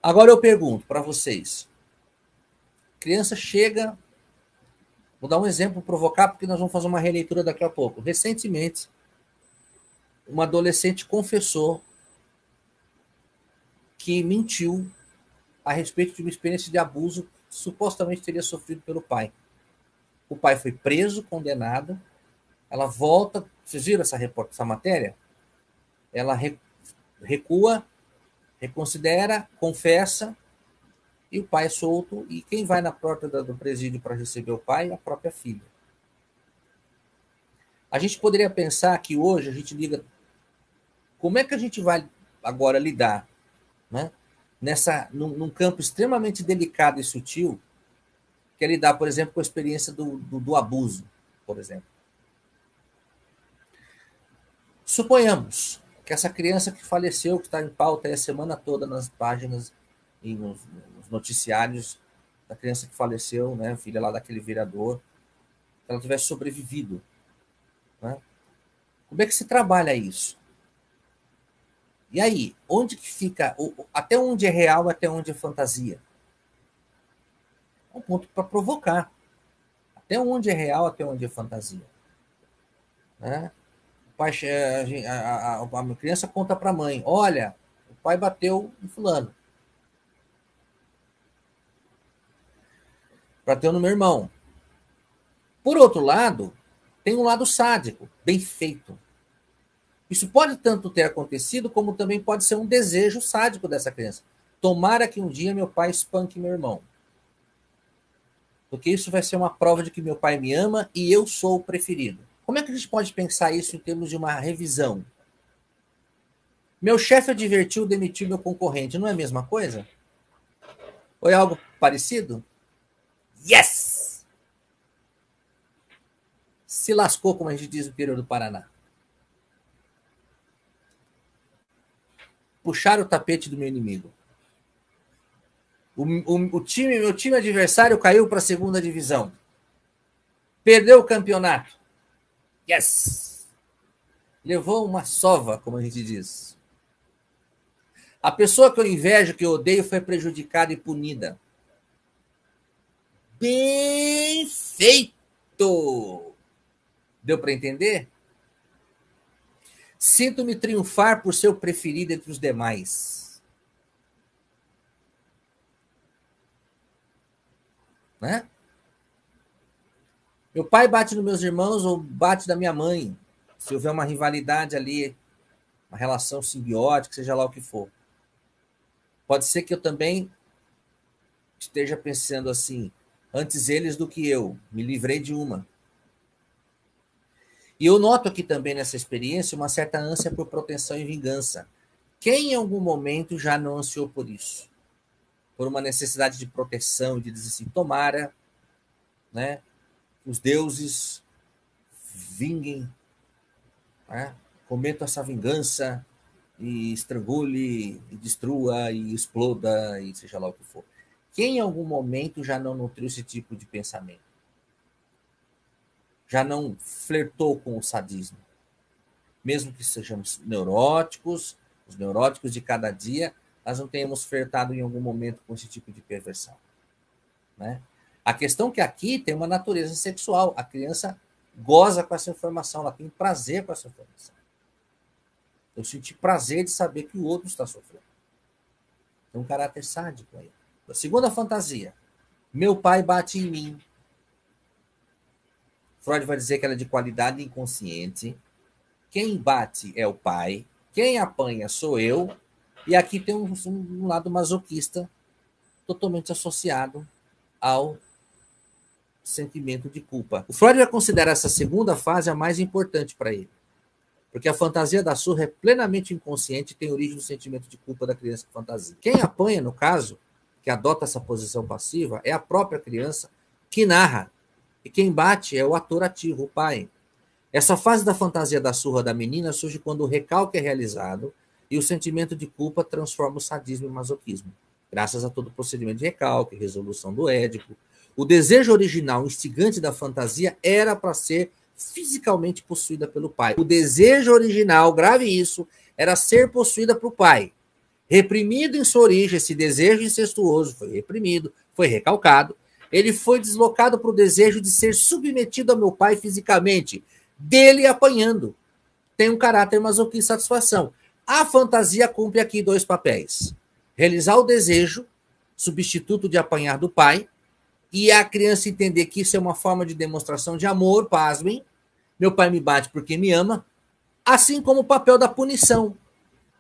Speaker 1: Agora eu pergunto para vocês: criança chega, vou dar um exemplo provocar, porque nós vamos fazer uma releitura daqui a pouco. Recentemente, uma adolescente confessou que mentiu a respeito de uma experiência de abuso que supostamente teria sofrido pelo pai. O pai foi preso, condenado. Ela volta. Vocês viram essa matéria? Ela recua, reconsidera, confessa, e o pai é solto. E quem vai na porta do presídio para receber o pai é a própria filha. A gente poderia pensar que hoje a gente liga. Como é que a gente vai agora lidar, né? Num campo extremamente delicado e sutil, que é lidar, por exemplo, com a experiência do abuso, por exemplo. Suponhamos que essa criança que faleceu, que está em pauta aí a semana toda nas páginas e nos noticiários, da criança que faleceu, né, filha lá daquele vereador, que ela tivesse sobrevivido. Né? Como é que se trabalha isso? E aí, onde que fica, até onde é real, até onde é fantasia? É um ponto para provocar. Até onde é real, até onde é fantasia. Né? O pai, a criança conta para a mãe: olha, o pai bateu em fulano. Bateu no meu irmão. Por outro lado, tem um lado sádico, bem feito. Isso pode tanto ter acontecido, como também pode ser um desejo sádico dessa criança. Tomara que um dia meu pai espanque meu irmão. Porque isso vai ser uma prova de que meu pai me ama e eu sou o preferido. Como é que a gente pode pensar isso em termos de uma revisão? Meu chefe advertiu demitir meu concorrente. Não é a mesma coisa? Ou é algo parecido? Yes! Se lascou, como a gente diz no interior do Paraná. Puxar o tapete do meu inimigo. Meu time adversário caiu para a segunda divisão. Perdeu o campeonato. Yes! Levou uma sova, como a gente diz. A pessoa que eu invejo, que eu odeio, foi prejudicada e punida. Bem feito! Deu para entender? Sinto-me triunfar por ser o preferido entre os demais. Né? Meu pai bate nos meus irmãos ou bate da minha mãe. Se houver uma rivalidade ali, uma relação simbiótica, seja lá o que for. Pode ser que eu também esteja pensando assim, antes eles do que eu, me livrei de uma. E eu noto aqui também nessa experiência uma certa ânsia por proteção e vingança. Quem em algum momento já não ansiou por isso? Por uma necessidade de proteção, de dizer assim, tomara, né, os deuses vinguem, né, cometam essa vingança e estrangule, e destrua, e exploda, e seja lá o que for. Quem em algum momento já não nutriu esse tipo de pensamento? Já não flertou com o sadismo? Mesmo que sejamos neuróticos, Os neuróticos de cada dia, nós não tenhamos flertado em algum momento com esse tipo de perversão, né? A questão é que aqui tem uma natureza sexual. A criança goza com essa informação, ela tem prazer com essa informação. Eu senti prazer de saber que o outro está sofrendo. Tem um caráter sádico aí. A segunda fantasia. Meu pai bate em mim. Freud vai dizer que ela é de qualidade inconsciente. Quem bate é o pai. Quem apanha sou eu. E aqui tem um lado masoquista totalmente associado ao sentimento de culpa. O Freud vai considerar essa segunda fase a mais importante para ele. Porque a fantasia da surra é plenamente inconsciente e tem origem no sentimento de culpa da criança que fantasia. Quem apanha, no caso, que adota essa posição passiva, é a própria criança que narra. E quem bate é o ator ativo, o pai. Essa fase da fantasia da surra da menina surge quando o recalque é realizado e o sentimento de culpa transforma o sadismo em masoquismo. Graças a todo o procedimento de recalque, resolução do Édipo. O desejo original instigante da fantasia era para ser fisicamente possuída pelo pai. O desejo original, grave isso, era ser possuída pelo pai. Reprimido em sua origem, esse desejo incestuoso foi reprimido, foi recalcado. Ele foi deslocado para o desejo de ser submetido ao meu pai fisicamente, dele apanhando. Tem um caráter masoquista e satisfação. A fantasia cumpre aqui dois papéis. Realizar o desejo, substituto de apanhar do pai, e a criança entender que isso é uma forma de demonstração de amor, pasmem. Meu pai me bate porque me ama, assim como o papel da punição,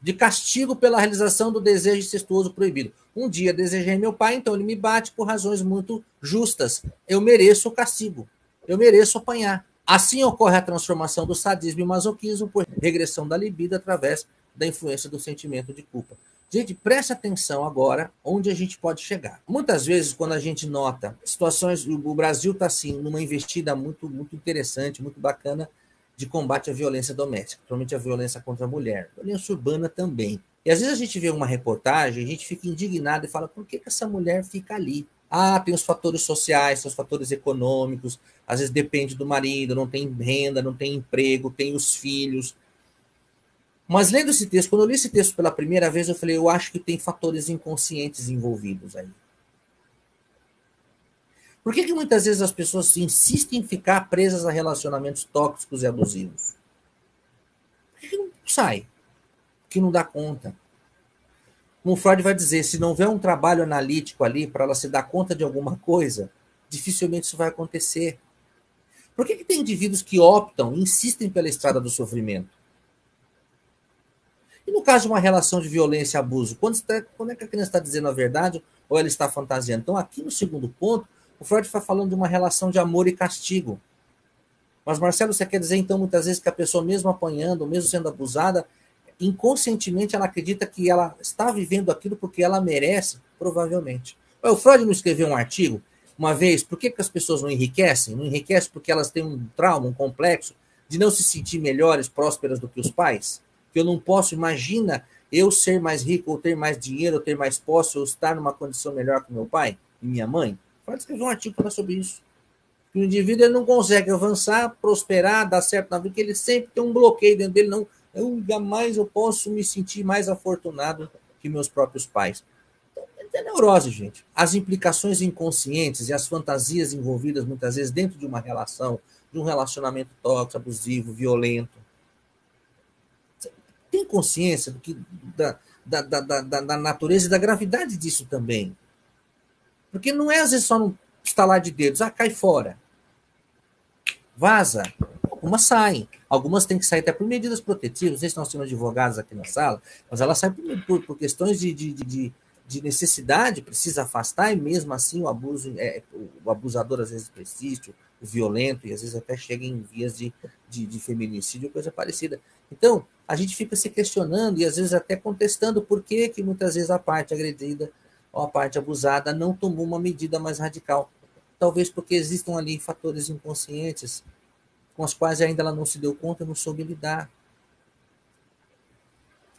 Speaker 1: de castigo pela realização do desejo incestuoso proibido. Um dia desejei meu pai, então ele me bate por razões muito justas. Eu mereço o castigo, eu mereço apanhar. Assim ocorre a transformação do sadismo e masoquismo por regressão da libido através da influência do sentimento de culpa. Gente, preste atenção agora onde a gente pode chegar. Muitas vezes, quando a gente nota situações, o Brasil está assim, numa investida muito interessante, muito bacana de combate à violência doméstica, principalmente a violência contra a mulher, violência urbana também. E às vezes a gente vê uma reportagem, a gente fica indignado e fala, por que essa mulher fica ali? Ah, tem os fatores sociais, tem os fatores econômicos, às vezes depende do marido, não tem renda, não tem emprego, tem os filhos. Mas lendo esse texto, quando eu li esse texto pela primeira vez, eu falei, eu acho que tem fatores inconscientes envolvidos aí. Por que muitas vezes as pessoas insistem em ficar presas a relacionamentos tóxicos e abusivos? Por que não sai? Porque não dá conta. Como Freud vai dizer, se não houver um trabalho analítico ali para ela se dar conta de alguma coisa, dificilmente isso vai acontecer. Por que tem indivíduos que optam, insistem pela estrada do sofrimento? E no caso de uma relação de violência e abuso, quando é que a criança está dizendo a verdade ou ela está fantasiando? Então, aqui no segundo ponto, o Freud está falando de uma relação de amor e castigo. Mas, Marcelo, você quer dizer, então, muitas vezes que a pessoa, mesmo apanhando, mesmo sendo abusada, inconscientemente ela acredita que ela está vivendo aquilo porque ela merece? Provavelmente. O Freud não escreveu um artigo uma vez, por que as pessoas não enriquecem? Não enriquecem porque elas têm um trauma, um complexo de não se sentir melhores, prósperas do que os pais? Que eu não posso, imagina eu ser mais rico, ou ter mais dinheiro, ou ter mais posse, ou estar numa condição melhor que meu pai e minha mãe? Pode escrever um artigo para sobre isso. O indivíduo ele não consegue avançar, prosperar, dar certo na vida, porque ele sempre tem um bloqueio dentro dele. Não, eu jamais eu posso me sentir mais afortunado que meus próprios pais. É neurose, gente. As implicações inconscientes e as fantasias envolvidas muitas vezes dentro de uma relação, de um relacionamento tóxico, abusivo, violento. Tem consciência do que, da natureza e da gravidade disso também. Porque não é às vezes só num estalar de dedos, cai fora. Vaza. Algumas saem. Algumas têm que sair até por medidas protetivas. Não sei se nós temos advogados aqui na sala, mas elas saem por questões de necessidade, precisa afastar, e mesmo assim o abuso, o abusador às vezes persiste, o violento, e às vezes até chega em vias de feminicídio, coisa parecida. Então, a gente fica se questionando e às vezes até contestando por que muitas vezes a parte agredida ou a parte abusada não tomou uma medida mais radical. Talvez porque existam ali fatores inconscientes com os quais ainda ela não se deu conta, não soube lidar.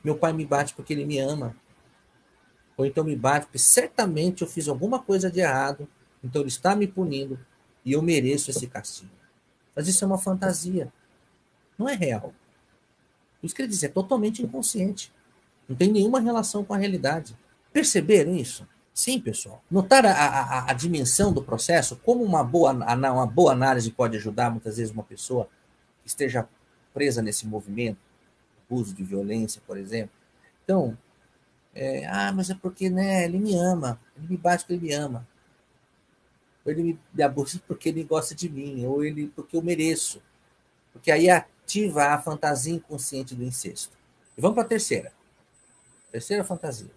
Speaker 1: Meu pai me bate porque ele me ama. Ou então me bate porque certamente eu fiz alguma coisa de errado, então ele está me punindo e eu mereço esse castigo. Mas isso é uma fantasia, não é real. Por isso que ele diz, é totalmente inconsciente. Não tem nenhuma relação com a realidade. Perceberam isso? Sim, pessoal. Notar a dimensão do processo, como uma boa análise pode ajudar, muitas vezes, uma pessoa que esteja presa nesse movimento, uso de violência, por exemplo. Então, mas é porque, né, ele me ama, ele me bate porque ele me ama. Ou ele me abusa porque ele gosta de mim, ou ele porque eu mereço. Porque aí ativa a fantasia inconsciente do incesto. E vamos para a terceira. Terceira fantasia.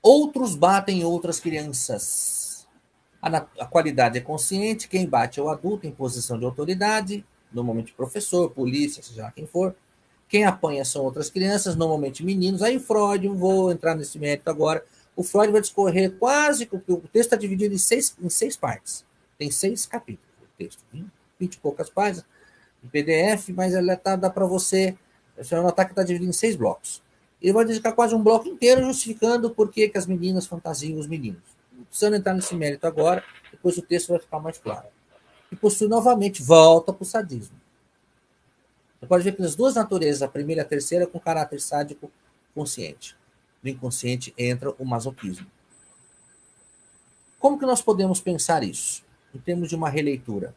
Speaker 1: Outros batem outras crianças. A qualidade é consciente, quem bate é o adulto em posição de autoridade, normalmente professor, polícia, seja lá quem for. Quem apanha são outras crianças, normalmente meninos. Aí Freud, não vou entrar nesse mérito agora, o Freud vai discorrer quase, o texto está dividido em seis partes. Tem 6 capítulos o texto, 20 e poucas páginas, em PDF, mas ela dá para você notar que está dividido em 6 blocos. Ele vai dedicar quase um bloco inteiro justificando por que as meninas fantasiam os meninos. Não precisando entrar nesse mérito agora, depois o texto vai ficar mais claro. E possui novamente, volta para o sadismo. Você pode ver que as duas naturezas, a primeira e a terceira, com caráter sádico consciente. No inconsciente entra o masoquismo. Como que nós podemos pensar isso? Em termos de uma releitura.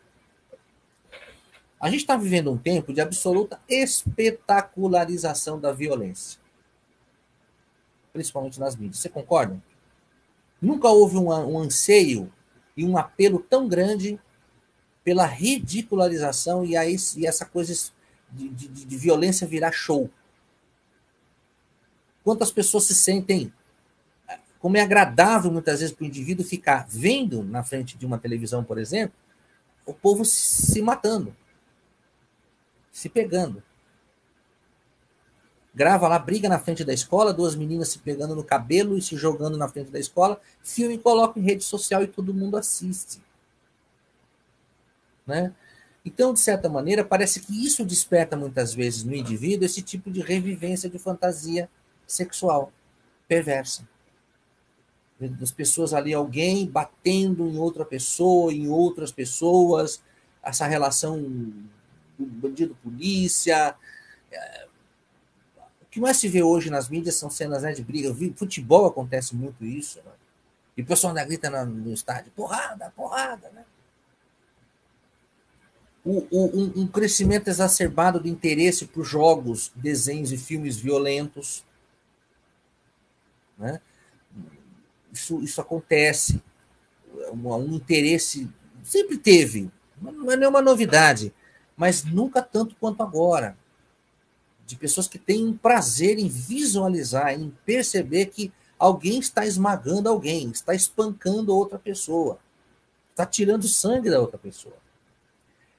Speaker 1: A gente está vivendo um tempo de absoluta espetacularização da violência. Principalmente nas mídias. Você concorda? Nunca houve um anseio e um apelo tão grande pela ridicularização e essa coisa de violência virar show. Quantas pessoas se sentem, como é agradável muitas vezes para o indivíduo ficar vendo na frente de uma televisão, por exemplo, o povo se matando, se pegando. Grava lá, briga na frente da escola, 2 meninas se pegando no cabelo e se jogando na frente da escola, filme e coloca em rede social e todo mundo assiste. Né? Então, de certa maneira, parece que isso desperta muitas vezes no indivíduo esse tipo de revivência de fantasia sexual perversa. Das pessoas ali, alguém batendo em outra pessoa, em outras pessoas, essa relação do bandido-polícia. O que mais se vê hoje nas mídias são cenas, né, de briga. Futebol acontece muito isso. Né? E o pessoal ainda grita no estádio, porrada, porrada. Né? Um crescimento exacerbado do interesse por jogos, desenhos e filmes violentos. Né? Isso acontece. Um interesse sempre teve, não é nenhuma novidade, mas nunca tanto quanto agora. De pessoas que têm um prazer em visualizar, em perceber que alguém está esmagando alguém, está espancando outra pessoa, está tirando sangue da outra pessoa.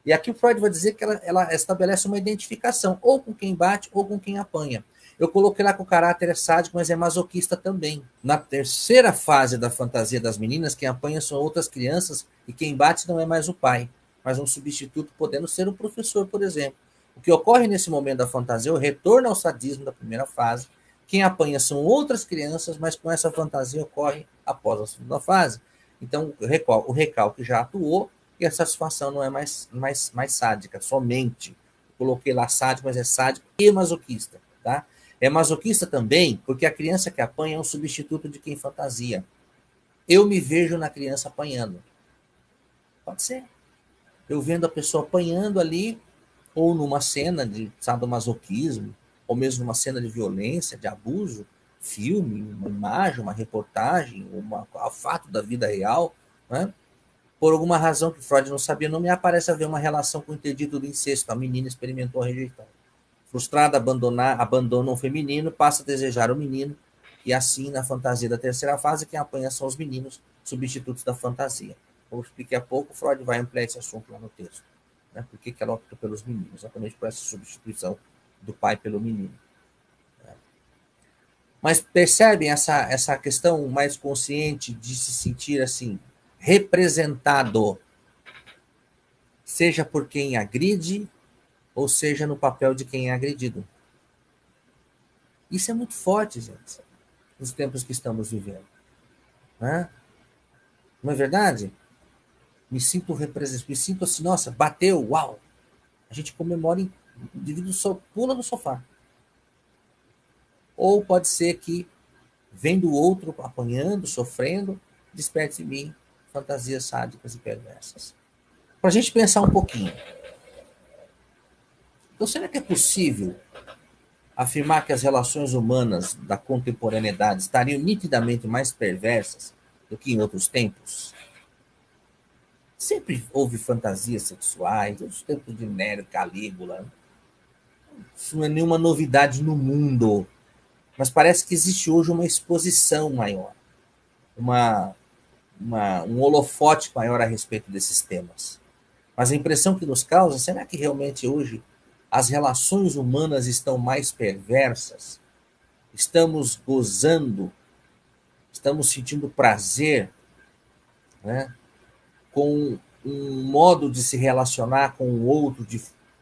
Speaker 1: E aqui o Freud vai dizer que ela estabelece uma identificação, ou com quem bate, ou com quem apanha. Eu coloquei lá que o caráter é sádico, mas é masoquista também. Na terceira fase da fantasia das meninas, quem apanha são outras crianças e quem bate não é mais o pai, mas um substituto, podendo ser o professor, por exemplo. O que ocorre nesse momento da fantasia é o retorno ao sadismo da primeira fase. Quem apanha são outras crianças, mas com essa fantasia ocorre após a segunda fase. Então, o recalque já atuou e a satisfação não é mais sádica, somente. Eu coloquei lá sádico, mas é sádico e masoquista. Tá? É masoquista também porque a criança que apanha é um substituto de quem fantasia. Eu me vejo na criança apanhando. Pode ser. Eu vendo a pessoa apanhando ali, ou numa cena de sadomasoquismo, ou mesmo numa cena de violência, de abuso, filme, uma imagem, uma reportagem, um fato da vida real, né? Por alguma razão que Freud não sabia, não me aparece haver uma relação com o interdito do incesto. A menina experimentou a rejeição. Frustrada, abandona o feminino, passa a desejar o menino, e assim, na fantasia da terceira fase, quem apanha são os meninos, substitutos da fantasia. Como eu expliquei há pouco, Freud vai ampliar esse assunto lá no texto. Né? Por que ela opta pelos meninos? Exatamente por essa substituição do pai pelo menino. Mas percebem essa questão mais consciente de se sentir assim, representado, seja por quem agride, ou seja no papel de quem é agredido. Isso é muito forte, gente, nos tempos que estamos vivendo. Né? Não é verdade? Me sinto representado, me sinto assim, nossa, bateu, uau! A gente comemora, o indivíduo só pula no sofá. ou pode ser que, vendo o outro apanhando, sofrendo, desperte em mim fantasias sádicas e perversas. Para a gente pensar um pouquinho. Então, será que é possível afirmar que as relações humanas da contemporaneidade estariam nitidamente mais perversas do que em outros tempos? Sempre houve fantasias sexuais, os tempos de Nero, Calígula. Isso não é nenhuma novidade no mundo. Mas parece que existe hoje uma exposição maior, uma, um holofote maior a respeito desses temas. Mas a impressão que nos causa, será que realmente hoje as relações humanas estão mais perversas? Estamos gozando, estamos sentindo prazer, né, com um modo de se relacionar com o outro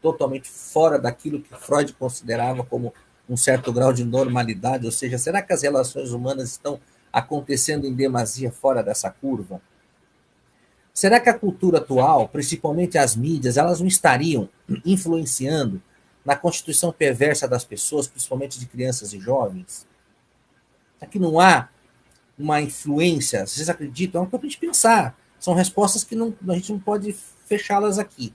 Speaker 1: totalmente fora daquilo que Freud considerava como um certo grau de normalidade? Ou seja, será que as relações humanas estão acontecendo em demasia fora dessa curva? Será que a cultura atual, principalmente as mídias, elas não estariam influenciando na constituição perversa das pessoas, principalmente de crianças e jovens? Será que não há uma influência? Vocês acreditam? É o que a gente pensar. São respostas que não, a gente não pode fechá-las aqui.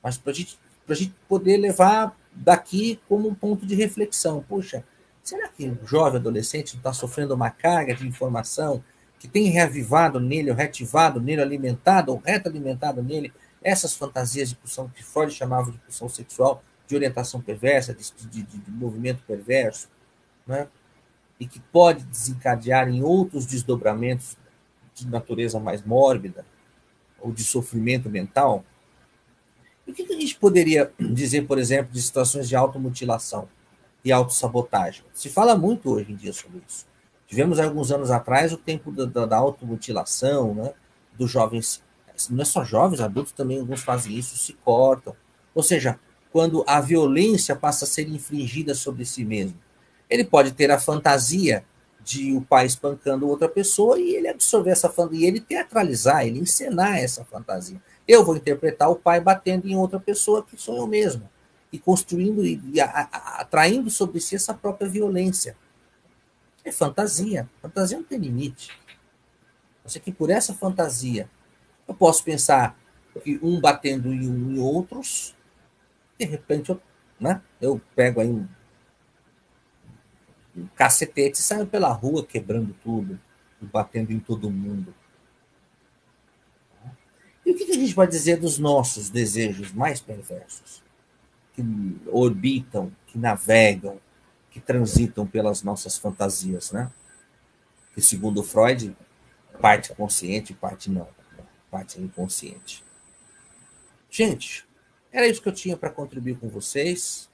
Speaker 1: Mas para a gente poder levar daqui como um ponto de reflexão. Poxa, será que o jovem adolescente está sofrendo uma carga de informação que tem reavivado nele, ou reativado nele, alimentado ou retroalimentado nele essas fantasias de pulsão que Freud chamava de pulsão sexual, de orientação perversa, de movimento perverso, né? E que pode desencadear em outros desdobramentos de natureza mais mórbida ou de sofrimento mental? E o que a gente poderia dizer, por exemplo, de situações de automutilação e autossabotagem? Se fala muito hoje em dia sobre isso. Tivemos alguns anos atrás o tempo da automutilação, né, dos jovens, não é só jovens, adultos também, alguns fazem isso, se cortam. Ou seja, quando a violência passa a ser infligida sobre si mesmo. Ele pode ter a fantasia de o pai espancando outra pessoa e ele absorver essa fantasia, e ele teatralizar, ele encenar essa fantasia. Eu vou interpretar o pai batendo em outra pessoa que sou eu mesmo, e construindo e atraindo sobre si essa própria violência. É fantasia. Fantasia não tem limite. Você que por essa fantasia eu posso pensar que um batendo em outros, de repente eu pego aí um cacetete e saio pela rua quebrando tudo, batendo em todo mundo. E o que a gente vai dizer dos nossos desejos mais perversos? Que orbitam, que navegam, que transitam pelas nossas fantasias, né? Que, segundo Freud, parte consciente e parte não. Parte inconsciente. Gente, era isso que eu tinha para contribuir com vocês.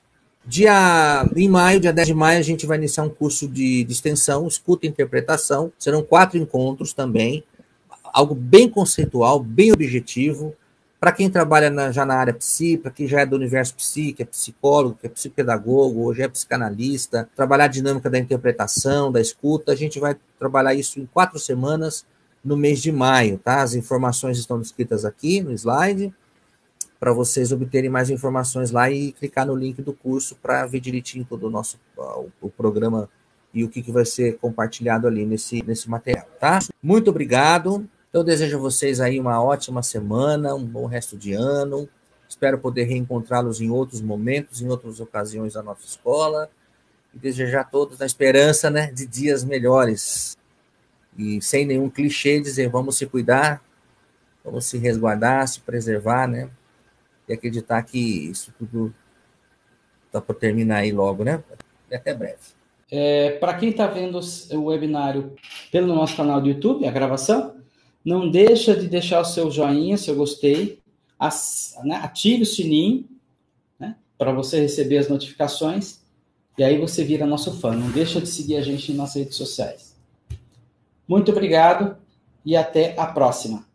Speaker 1: Em maio, dia 10 de maio, a gente vai iniciar um curso de extensão, escuta e interpretação. Serão 4 encontros também. Algo bem conceitual, bem objetivo. Para quem trabalha já na área psi, para quem já é do universo psi, que é psicólogo, que é psicopedagogo, hoje é psicanalista, trabalhar a dinâmica da interpretação, da escuta, a gente vai trabalhar isso em 4 semanas no mês de maio, tá? As informações estão descritas aqui no slide, para vocês obterem mais informações lá e clicar no link do curso para ver direitinho todo o nosso o programa e o que vai ser compartilhado ali nesse material, tá? Muito obrigado. Eu desejo a vocês aí uma ótima semana, um bom resto de ano. Espero poder reencontrá-los em outros momentos, em outras ocasiões da nossa escola. E desejar a todos na esperança, né, de dias melhores. E sem nenhum clichê, dizer vamos se cuidar, vamos se resguardar, se preservar, né? E acreditar que isso tudo está para terminar aí logo, né? E até breve.
Speaker 2: Para quem está vendo o webinário pelo nosso canal do YouTube, a gravação, não deixa de deixar o seu joinha, seu gostei, ative o sininho, né, para você receber as notificações, e aí você vira nosso fã. Não deixa de seguir a gente nas redes sociais. Muito obrigado e até a próxima.